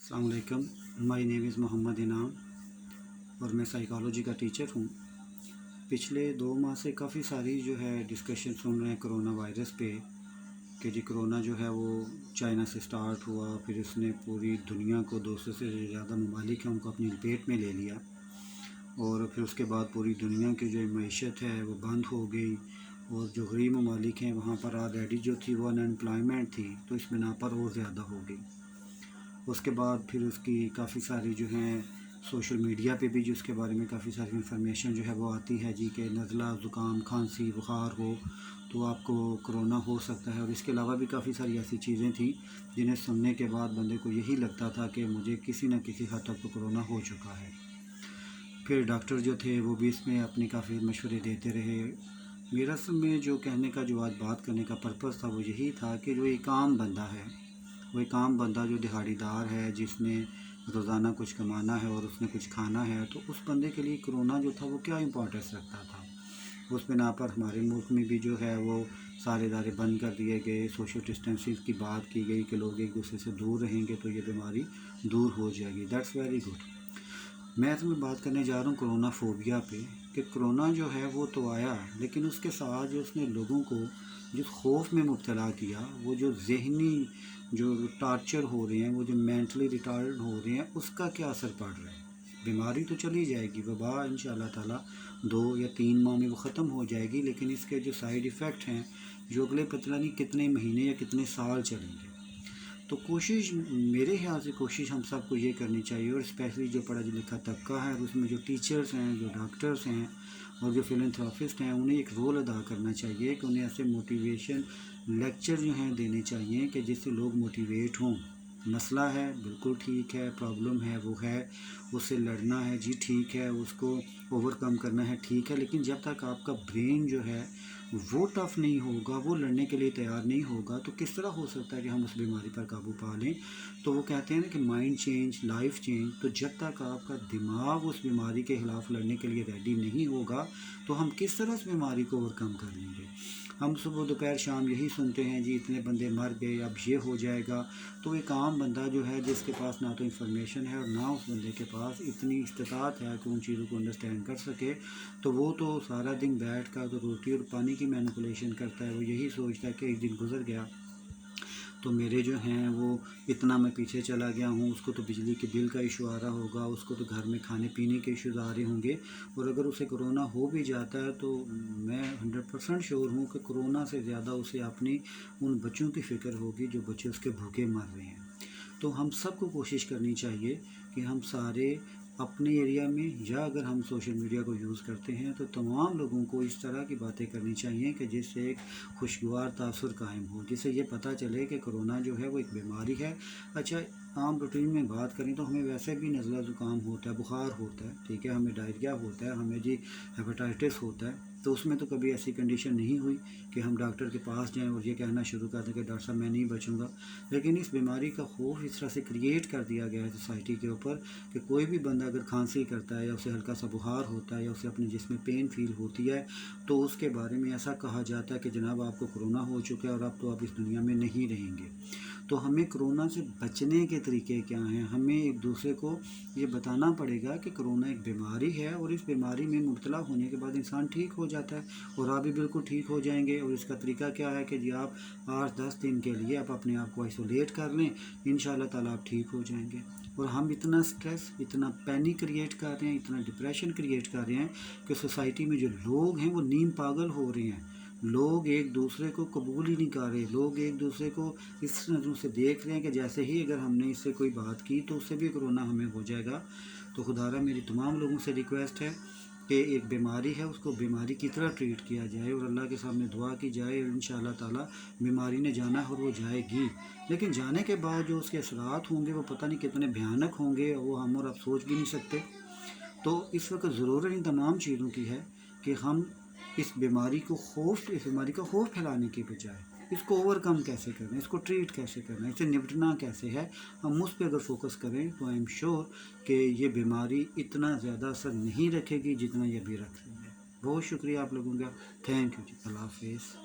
अस्सलाम वालेकुम। My name is Mohammad इनाम और मैं साइकोलॉजी का टीचर हूँ। पिछले 2 माह से काफ़ी सारी जो है डिस्कशन सुन रहे हैं कोरोना वायरस पे कि जी कोरोना जो है वो चाइना से स्टार्ट हुआ, फिर उसने पूरी दुनिया को 200 से ज़्यादा ममालिक हैं उनको अपनी लपेट में ले लिया और फिर उसके बाद पूरी दुनिया की जो मईशत है वो बंद हो गई और जो गरीब ममालिक हैं वहाँ पर ऑलरेडी जो थी वो अनएम्प्लॉयमेंट थी, तो इस बिना पर और ज़्यादा हो गई। उसके बाद फिर उसकी काफ़ी सारी जो हैं सोशल मीडिया पे भी जो उसके बारे में काफ़ी सारी इन्फॉर्मेशन जो है वो आती है जी कि नज़ला, ज़ुकाम, खांसी, बुखार हो तो आपको कोरोना हो सकता है। और इसके अलावा भी काफ़ी सारी ऐसी चीज़ें थी जिन्हें सुनने के बाद बंदे को यही लगता था कि मुझे किसी न किसी हद तक तो कोरोना हो चुका है। फिर डॉक्टर जो थे वो भी इसमें अपनी काफ़ी मशवरे देते रहे। मेरा असल में जो कहने का जो आज बात करने का पर्पज़ था वो यही था कि जो एक आम बंदा है, वो एक आम बंदा जो दिहाड़ीदार है, जिसने रोज़ाना कुछ कमाना है और उसने कुछ खाना है, तो उस बंदे के लिए कोरोना जो था वो क्या इम्पोर्टेंस रखता था। उस बिना पर हमारे मुल्क में भी जो है वो सारे इदारे बंद कर दिए गए, सोशल डिस्टेंसिंग की बात की गई कि लोग एक दूसरे से दूर रहेंगे तो ये बीमारी दूर हो जाएगी। That's very good. मैं तुम्हें बात करने जा रहा हूँ कोरोना फोबिया पे कि कोरोना जो है वो तो आया, लेकिन उसके साथ जो उसने लोगों को जो खौफ में मुब्तला किया, वो जो ज़हनी जो टार्चर हो रहे हैं, वो जो मेंटली रिटार्ड हो रहे हैं, उसका क्या असर पड़ रहा है। बीमारी तो चली जाएगी, वबा इंशाल्लाह ताला 2 या 3 माह में वो ख़त्म हो जाएगी, लेकिन इसके जो साइड इफ़ेक्ट हैं जो अगले पता नहीं कितने महीने या कितने साल चलेंगे। तो कोशिश मेरे ख्याल से कोशिश हम सबको ये करनी चाहिए, और स्पेशली जो पढ़ा लिखा तबका है और उसमें जो टीचर्स हैं, जो डॉक्टर्स हैं और जो फिलैंथ्रोपिस्ट हैं, उन्हें एक रोल अदा करना चाहिए कि उन्हें ऐसे मोटिवेशन लेक्चर जो हैं देने चाहिए कि जिससे लोग मोटिवेट हों। मसला है बिल्कुल ठीक है, प्रॉब्लम है वो है, उससे लड़ना है जी ठीक है, उसको ओवरकम करना है ठीक है, लेकिन जब तक आपका ब्रेन जो है वो टफ़ नहीं होगा, वो लड़ने के लिए तैयार नहीं होगा, तो किस तरह हो सकता है कि हम उस बीमारी पर काबू पा लें। तो वो कहते हैं ना कि माइंड चेंज लाइफ चेंज। तो जब तक आपका दिमाग उस बीमारी के ख़िलाफ़ लड़ने के लिए रेडी नहीं होगा तो हम किस तरह उस बीमारी को ओवरकम कर लेंगे। हम सुबह दोपहर शाम यही सुनते हैं जी इतने बंदे मर गए, अब ये हो जाएगा। तो एक आम बंदा जो है जिसके पास ना तो इन्फॉर्मेशन है और ना उस बंदे के पास इतनी इस्तात है कि उन चीज़ों को अंडरस्टैंड कर सके, तो वो तो सारा दिन बैठ कर तो रोटी और पानी की मैनिपुलेशन करता है। वो यही सोचता है कि एक दिन गुजर गया तो मेरे जो हैं वो इतना मैं पीछे चला गया हूँ, उसको तो बिजली के बिल का इशू आ रहा होगा, उसको तो घर में खाने पीने के इश्यूज आ रहे होंगे। और अगर उसे कोरोना हो भी जाता है तो मैं 100% श्योर हूँ कि कोरोना से ज़्यादा उसे अपनी उन बच्चों की फ़िक्र होगी जो बच्चे उसके भूखे मर रहे हैं। तो हम सबको कोशिश करनी चाहिए कि हम सारे अपने एरिया में, या अगर हम सोशल मीडिया को यूज़ करते हैं तो तमाम लोगों को इस तरह की बातें करनी चाहिए कि जिससे एक खुशगवार तासुर कायम हो, जिससे ये पता चले कि कोरोना जो है वो एक बीमारी है। अच्छा, आम रूटीन में बात करें तो हमें वैसे भी नज़ला ज़ुकाम होता है, बुखार होता है, ठीक है, हमें डायरिया होता है, हमें जी हेपेटाइटिस होता है, तो उसमें तो कभी ऐसी कंडीशन नहीं हुई कि हम डॉक्टर के पास जाएं और ये कहना शुरू कर दें कि डॉक्टर साहब मैं नहीं बचूंगा। लेकिन इस बीमारी का खौफ इस तरह से क्रिएट कर दिया गया है सोसाइटी के ऊपर कि कोई भी बंदा अगर खांसी करता है या उसे हल्का सा बुखार होता है या उसे अपने जिस्म में पेन फील होती है तो उसके बारे में ऐसा कहा जाता है कि जनाब आपको कोरोना हो चुका है और अब तो आप इस दुनिया में नहीं रहेंगे। तो हमें कोरोना से बचने के तरीके क्या हैं, हमें एक दूसरे को ये बताना पड़ेगा कि कोरोना एक बीमारी है और इस बीमारी में मुब्तला होने के बाद इंसान ठीक हो जाता है और आप भी बिल्कुल ठीक हो जाएंगे। और इसका तरीका क्या है कि जी आप 8-10 दिन के लिए आप अपने आप को आइसोलेट कर लें, इंशाल्लाह ताला आप ठीक हो जाएंगे। और हम इतना स्ट्रेस, इतना पैनिक क्रिएट कर रहे हैं, इतना डिप्रेशन क्रिएट कर रहे हैं कि सोसाइटी में जो लोग हैं वो नीम पागल हो रहे हैं। लोग एक दूसरे को कबूल ही नहीं कर रहे, लोग एक दूसरे को इस नज़रों से देख रहे हैं कि जैसे ही अगर हमने इससे कोई बात की तो उससे भी कोरोना हमें हो जाएगा। तो खुदारा मेरी तमाम लोगों से रिक्वेस्ट है कि एक बीमारी है उसको बीमारी की तरह ट्रीट किया जाए और अल्लाह के सामने दुआ की जाए, और इंशाअल्लाह ताला बीमारी ने जाना है और वो जाएगी। लेकिन जाने के बाद जो उसके असरात होंगे वो पता नहीं कितने भयानक होंगे, वो हम और आप सोच भी नहीं सकते। तो इस वक्त ज़रूरत इन तमाम चीज़ों की है कि हम इस बीमारी का खौफ फैलाने के बजाय इसको ओवरकम कैसे करना है, इसको ट्रीट कैसे करना है, इससे निपटना कैसे है, हम उस पर अगर फोकस करें तो आई एम श्योर कि ये बीमारी इतना ज़्यादा असर नहीं रखेगी जितना ये अभी रख रही है। बहुत शुक्रिया आप लोगों का। थैंक यू जी। अल्लाह हाफिज़।